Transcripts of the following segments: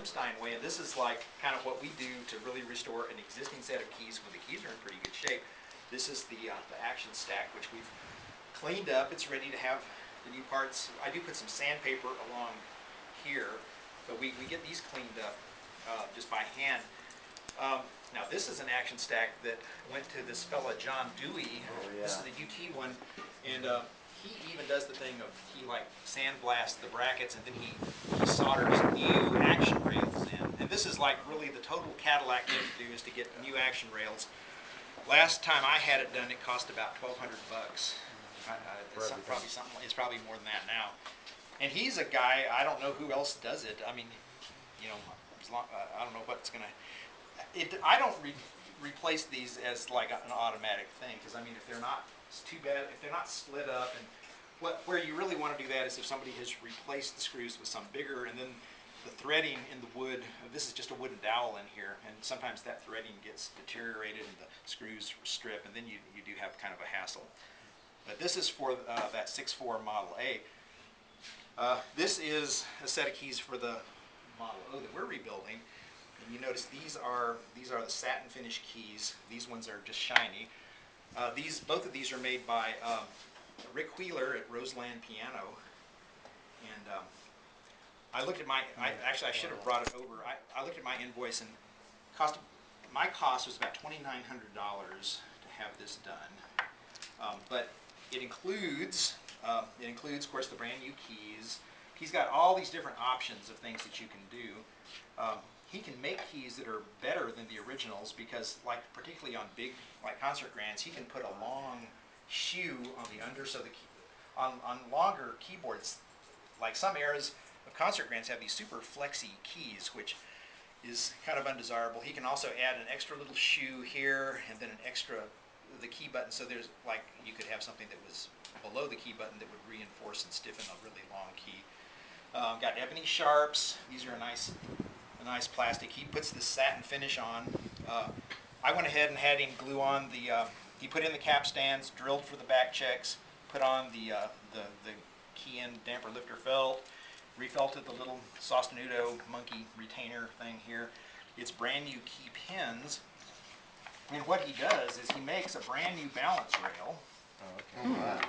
Stein way, and this is like kind of what we do to really restore an existing set of keys when the keys are in pretty good shape. This is the action stack, which we've cleaned up. It's ready to have the new parts. I do put some sandpaper along here, but we get these cleaned up just by hand. Now this is an action stack that went to this fella John Dewey. Oh, yeah. This is the UT one, and he even does the thing of he like sandblasts the brackets and then he solders new action rails in. And this is like really the total Cadillac thing to do, is to get new action rails. Last time I had it done, it cost about $1,200 bucks. It's probably more than that now. And he's a guy, I don't know who else does it. I mean, you know, I don't know what's gonna. I don't replace these as like an automatic thing, because I mean, if they're not, it's too bad if they're not split up. And where you really want to do that is if somebody has replaced the screws with some bigger, and then the threading in the wood. This is just a wooden dowel in here, and sometimes that threading gets deteriorated and the screws strip, and then you do have kind of a hassle. But this is for that 6.4 Model A. This is a set of keys for the Model O that we're rebuilding. And you notice these are the satin finish keys. These ones are just shiny. Both of these are made by Rick Wheeler at Roseland Piano. And I looked at my. Actually, I should have brought it over. I looked at my invoice, and my cost was about $2,900 to have this done. But it includes, of course, the brand new keys. He's got all these different options of things that you can do. He can make keys that are better than the originals because, like, particularly on big, like concert grands, he can put a long shoe on the under, so on longer keyboards, like some eras of concert grands have these super flexy keys, which is kind of undesirable. He can also add an extra little shoe here, and then the key button, so there's like, you could have something that was below the key button that would reinforce and stiffen a really long key. Got ebony sharps. These are a nice plastic. He puts the satin finish on. I went ahead and had him glue on he put in the cap stands, drilled for the back checks, put on the key end damper lifter felt, refelted the little Sostenuto monkey retainer thing here. It's brand new key pins. And what he does is he makes a brand new balance rail. Oh, okay. Wow.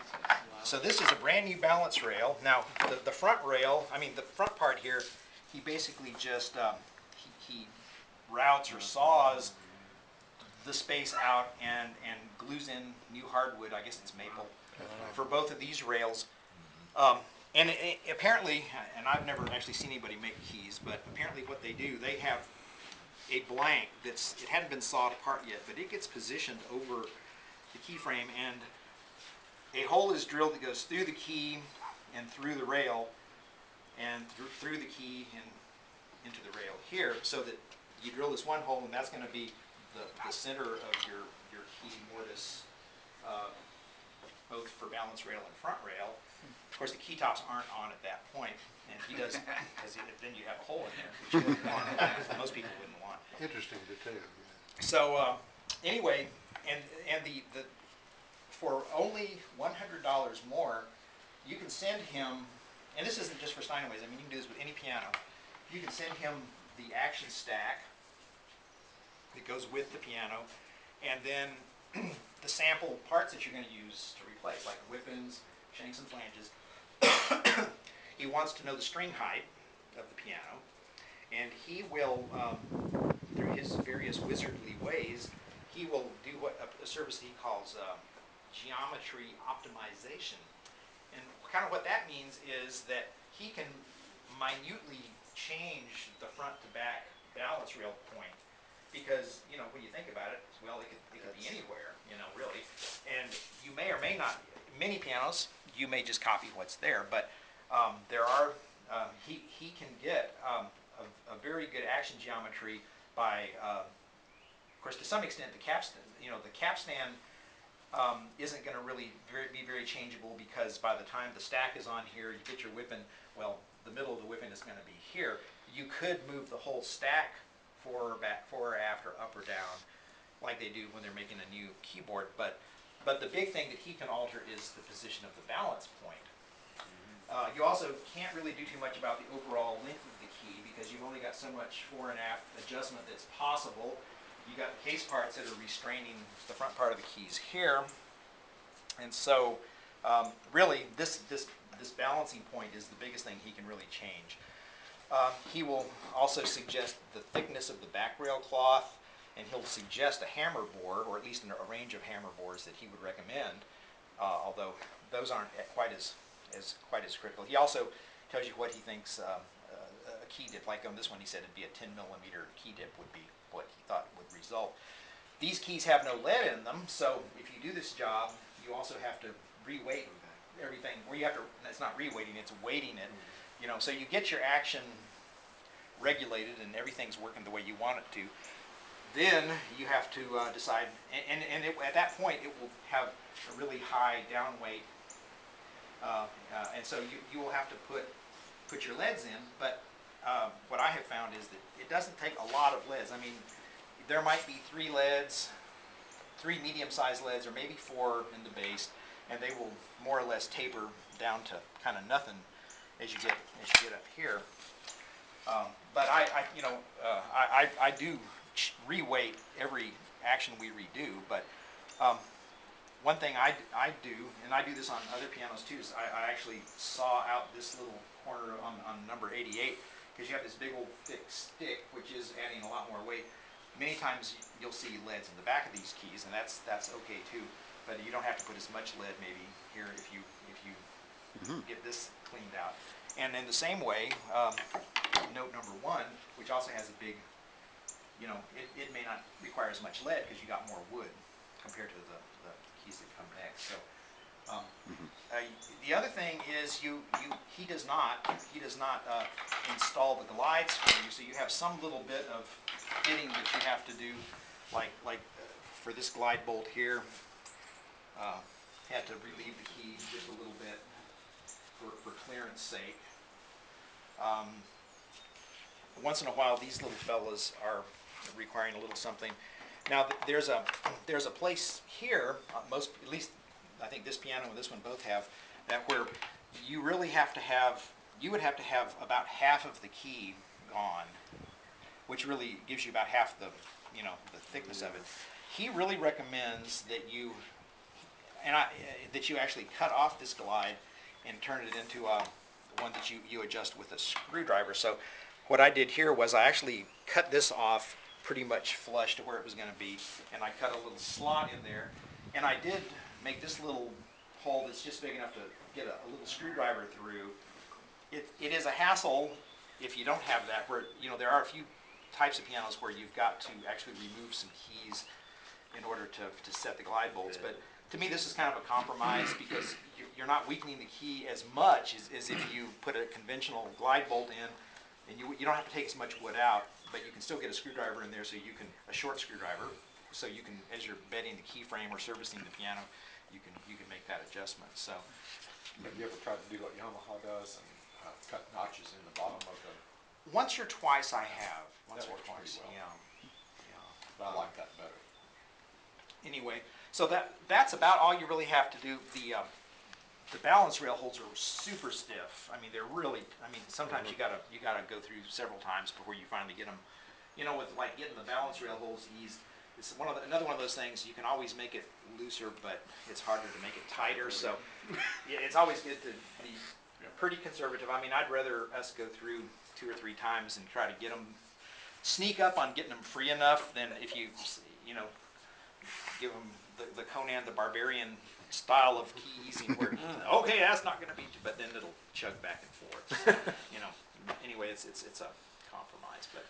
So this is a brand new balance rail. Now the front rail, I mean the front part here, he basically just he routs or saws the space out and glues in new hardwood. I guess it's maple for both of these rails. And apparently, and I've never actually seen anybody make keys, but apparently what they do, they have a blank it hadn't been sawed apart yet, but it gets positioned over the key frame, and a hole is drilled that goes through the key and through the rail, and through the key and into the rail here, so that you drill this one hole, and that's going to be the center of your key mortise, both for balance rail and front rail. Of course, the key tops aren't on at that point, and he does, because then you have a hole in there, which you wouldn't want. Most people wouldn't want. Interesting detail. Yeah. So anyway, and for only $100 more, you can send him, and this isn't just for Steinways. I mean, you can do this with any piano. You can send him the action stack that goes with the piano, and then the sample parts that you're going to use to replace, like whippings, shanks, and flanges. He wants to know the string height of the piano, and he will, through his various wizardly ways, he will do a service he calls geometry optimization. And kind of what that means is that he can minutely change the front to back balance rail point, because, you know, when you think about it, well, it could be anywhere, you know, really. And you may or may not, many pianos, you may just copy what's there, but there are, he can get a very good action geometry by, of course, to some extent, the capstan, you know, the capstan isn't going to really be very changeable, because by the time the stack is on here, you get your whipping, well, the middle of the whipping is going to be here. You could move the whole stack forward or back, forward or after, up or down, like they do when they're making a new keyboard. But the big thing that he can alter is the position of the balance point. You also can't really do too much about the overall length of the key, because you've only got so much fore and aft adjustment that's possible. You got the case parts that are restraining the front part of the keys here, and so really this balancing point is the biggest thing he can really change. He will also suggest the thickness of the back rail cloth, and he'll suggest a hammer bore, or at least a range of hammer bores that he would recommend, although those aren't quite as critical. He also tells you what he thinks a key dip, like on this one he said it'd be a 10 millimeter key dip would be what he thought would result. These keys have no lead in them, so if you do this job, you also have to re-weight everything. Where you have to, it's not re-weighting, it's weighting it. You know, so you get your action regulated and everything's working the way you want it to. Then you have to decide, and at that point it will have a really high down weight, and so you will have to put your leads in. But what I have found is that it doesn't take a lot of leads. I mean, there might be 3 leads, 3 medium-sized leads, or maybe 4 in the base, and they will more or less taper down to kind of nothing as you get up here. But I do re-weight every action we redo. But one thing I do, and I do this on other pianos too, is I actually saw out this little corner on number 88, because you have this big old thick stick, which is adding a lot more weight. Many times you'll see leads in the back of these keys, and that's okay too. But you don't have to put as much lead maybe here if you get this cleaned out. And in the same way, note number 1, which also has a big, it may not require as much lead because you got more wood compared to the keys that come next. So the other thing is he does not install the glides for you, so you have some little bit of fitting that you have to do, like for this glide bolt here. Had to relieve the key just a little bit for clearance sake. Once in a while, these little fellas are requiring a little something. Now, there's a place here, at least I think this piano and this one both have, that where you really have to have, you would have to have about half of the key gone, which really gives you about half the thickness of it. He really recommends that you actually cut off this glide and turn it into one that you adjust with a screwdriver. So what I did here was I actually cut this off pretty much flush to where it was going to be, and I cut a little slot in there, and I did make this little hole that's just big enough to get a little screwdriver through. It is a hassle if you don't have that, where there are a few types of pianos where you've got to actually remove some keys in order to set the glide bolts. But to me, this is kind of a compromise, because you're not weakening the key as much as if you put a conventional glide bolt in, and you don't have to take as much wood out, but you can still get a screwdriver in there, so you can, a short screwdriver, so you can, as you're bedding the key frame or servicing the piano, you can make that adjustment. So, have you ever tried to do what Yamaha does and cut notches in the bottom of the? Once or twice I have. Once That or works twice, pretty well. yeah. But I like that better. Anyway, so that's about all you really have to do. The balance rail holds are super stiff. I mean, they're really. I mean, sometimes you gotta go through several times before you finally get them. With like getting the balance rail holes eased, it's another one of those things. You can always make it looser, but it's harder to make it tighter. So yeah, it's always good to be pretty conservative. I mean, I'd rather us go through 2 or 3 times and try to get them, sneak up on getting them free enough, than if you give them the Conan the Barbarian style of key easing, where okay, that's not going to be, but then it'll chug back and forth. So, anyway, it's a compromise, but.